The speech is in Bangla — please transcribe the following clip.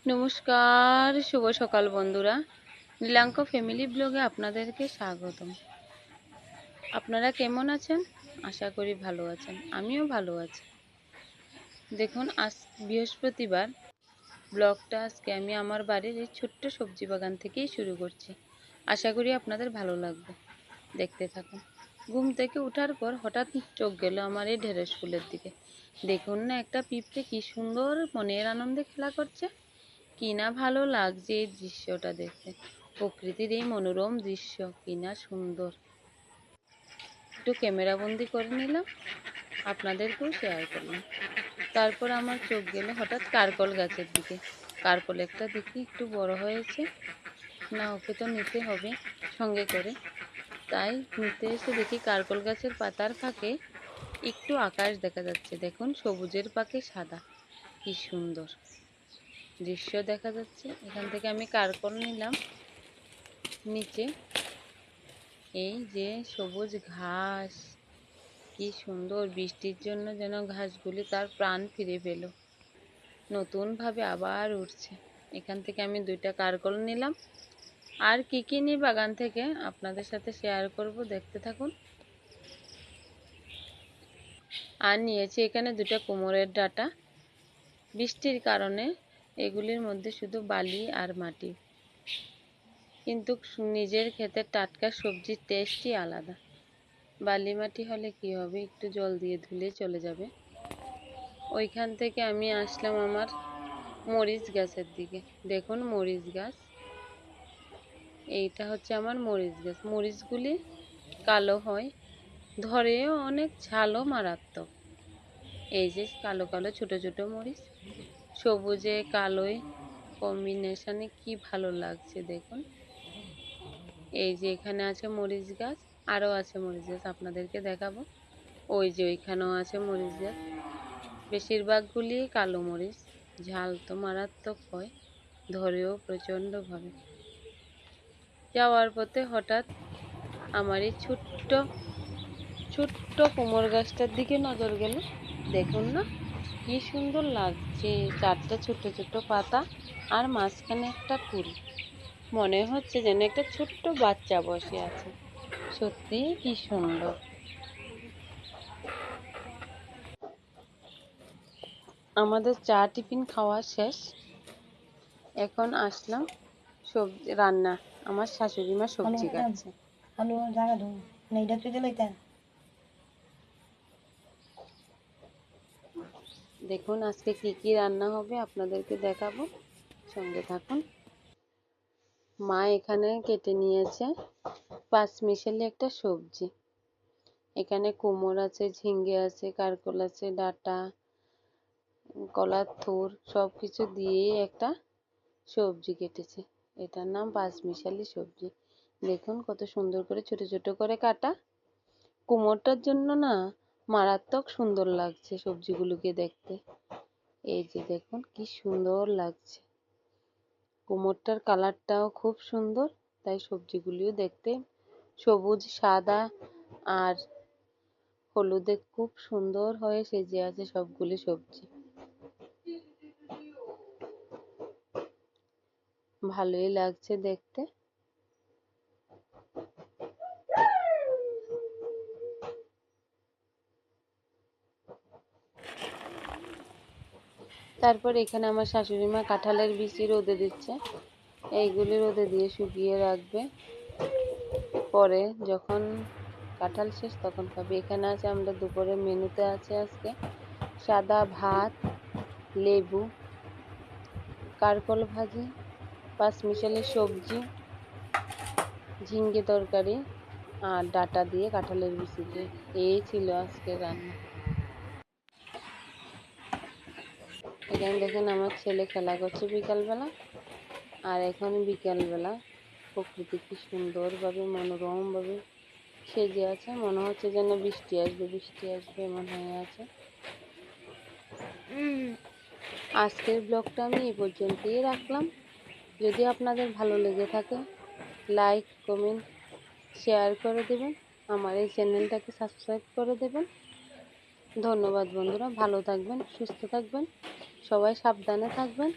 নমস্কার, শুভ সকাল বন্ধুরা। নীলাঙ্ক ফ্যামিলি ব্লগে আপনাদেরকে স্বাগতম। আপনারা কেমন আছেন? আশা করি ভালো আছেন। আমিও ভালো আছি। দেখুন, আজ বৃহস্পতিবার। ব্লগটা আজকে আমি আমার বাড়ির এই ছোট্ট সবজি বাগান থেকেই শুরু করছি। আশা করি আপনাদের ভালো লাগবে। দেখতে থাকুন। ঘুম থেকে ওঠার পর হঠাৎ চোখ গেল আমার এই ঢেঁড়স ফুলের দিকে। দেখুন না, একটা পিঁপড়ে কি সুন্দর মনের আনন্দে খেলা করছে। কি না ভালো লাগছে এই দৃশ্যটা দেখতে। প্রকৃতির এই মনোরম দৃশ্য কি না সুন্দর। একটু ক্যামেরা বন্দি করে নিলাম, আপনাদেরকেও শেয়ার করলাম। তারপর আমার চোখ গেল হঠাৎ কারকল গাছের দিকে। কারকল একটা দেখি একটু বড় হয়েছে, না ওকে তো নিতে হবে সঙ্গে করে। তাই নিতে এসে দেখি কারকল গাছের পাতার ফাঁকে একটু আকাশ দেখা যাচ্ছে। দেখুন, সবুজের পাকে সাদা, কি সুন্দর দৃশ্য দেখা যাচ্ছে। এখান থেকে আমি কারকল নিলাম। নিচে এই যে সবুজ ঘাস, কি সুন্দর। বৃষ্টির জন্য যেন ঘাসগুলি তার প্রাণ ফিরে পেল, নতুন ভাবে আবার উঠছে। এখান থেকে আমি 2টা কারকল নিলাম। আর কি কি নিই বাগান থেকে আপনাদের সাথে শেয়ার করব, দেখতে থাকুন। আর নিয়েছি এখানে 2টা কুমড়োর ডাঁটা। বৃষ্টির কারণে এগুলির মধ্যে শুধু বালি আর মাটি, কিন্তু নিজের ক্ষেতের টাটকা সবজির টেস্টই আলাদা। বালি মাটি হলে কি হবে, একটু জল দিয়ে ধুলে চলে যাবে। ওইখান থেকে আমি আসলাম আমার মরিচ গাছের দিকে। দেখুন মরিচ গাছ, এইটা হচ্ছে আমার মরিচ গাছ। মরিচগুলি কালো হয়, ধরেও অনেক, ঝালও মারাত্মক। এই যে কালো কালো ছোট ছোট মরিচ, সবুজে কালোয় কম্বিনেশনে কি ভালো লাগছে দেখুন। এই যে এখানে আছে মরিচ গাছ, আরও আছে মরিচ গাছ, আপনাদেরকে দেখাবো। ওই যে ওইখানেও আছে মরিচ গাছ। বেশিরভাগগুলি কালো মরিচ, ঝাল তো মারাত্মক হয়, ধরেও প্রচণ্ডভাবে। যাওয়ার পথে হঠাৎ আমার এই ছোট্ট ছোট্ট কুমড়ো গাছটার দিকে নজর গেল। দেখুন না, কি সুন্দর লাগছে। 4টা ছোট্ট ছোট্ট পাতা আর মাঝখানে একটা ফুল। মনে হচ্ছে যেন একটা ছোট্ট বাচ্চা বসে আছে। সত্যি কি সুন্দর। আমাদের চা টিফিন খাওয়া শেষ। এখন আসলাম সবজি রান্না। আমার শাশুড়ি মা সবজি কাটছে। দেখুন আজকে কি কি রান্না হবে আপনাদেরকে দেখাবো, সঙ্গে থাকুন। মা এখানে কেটে নিয়েছে পাঁচমিশালি একটা সবজি। এখানে কুমড়ো আছে, ঝিঙ্গে আছে, কারকল আছে, ডাঁটা, কলার থুর সব কিছু দিয়ে একটা সবজি কেটেছে। এটার নাম পাঁচমিশালি সবজি। দেখুন কত সুন্দর করে ছোট ছোট করে কাটা। কুমড়োটার জন্য না মারাত্মক সুন্দর লাগছে সবজিগুলোকে দেখতে। এই যে দেখুন কি সুন্দর লাগছে। কুমড়োটার কালারটাও খুব সুন্দর, তাই সবজিগুলিও দেখতে সবুজ, সাদা আর হলুদে খুব সুন্দর হয়ে সেজে আছে সবগুলি সবজি। ভালোই লাগছে দেখতে। তারপর এখানে আমার শাশুড়ি মা কাঁঠালের বিচি রোদে দিচ্ছে। এইগুলি রোদে দিয়ে শুকিয়ে রাখবে, পরে যখন কাঁঠাল শেষ তখন খাবে। এখানে আছে আমরা দুপুরের মেনুতে আছে আজকে সাদা ভাত, লেবু, কারকল ভাজি, পাঁচমিশালি সবজি, ঝিঙ্গে তরকারি আর ডাঁটা দিয়ে কাঁঠালের বিচি দিয়ে। এই ছিল আজকের রান্না। এখানে দেখেন আমার ছেলে খেলা করছে বিকালবেলা। আর এখন বিকালবেলা প্রকৃতি কি সুন্দরভাবে মনোরমভাবে সেজে আছে। মনে হচ্ছে যেন বৃষ্টি আসবে বৃষ্টি আসবে এমন হয়ে আছে। আজকের ব্লগটা আমি এই পর্যন্তই রাখলাম। যদি আপনাদের ভালো লেগে থাকে লাইক, কমেন্ট, শেয়ার করে দেবেন। আমার এই চ্যানেলটাকে সাবস্ক্রাইব করে দেবেন। ধন্যবাদ বন্ধুরা। ভালো থাকবেন, সুস্থ থাকবেন, সবাই সাবধানে থাকবেন।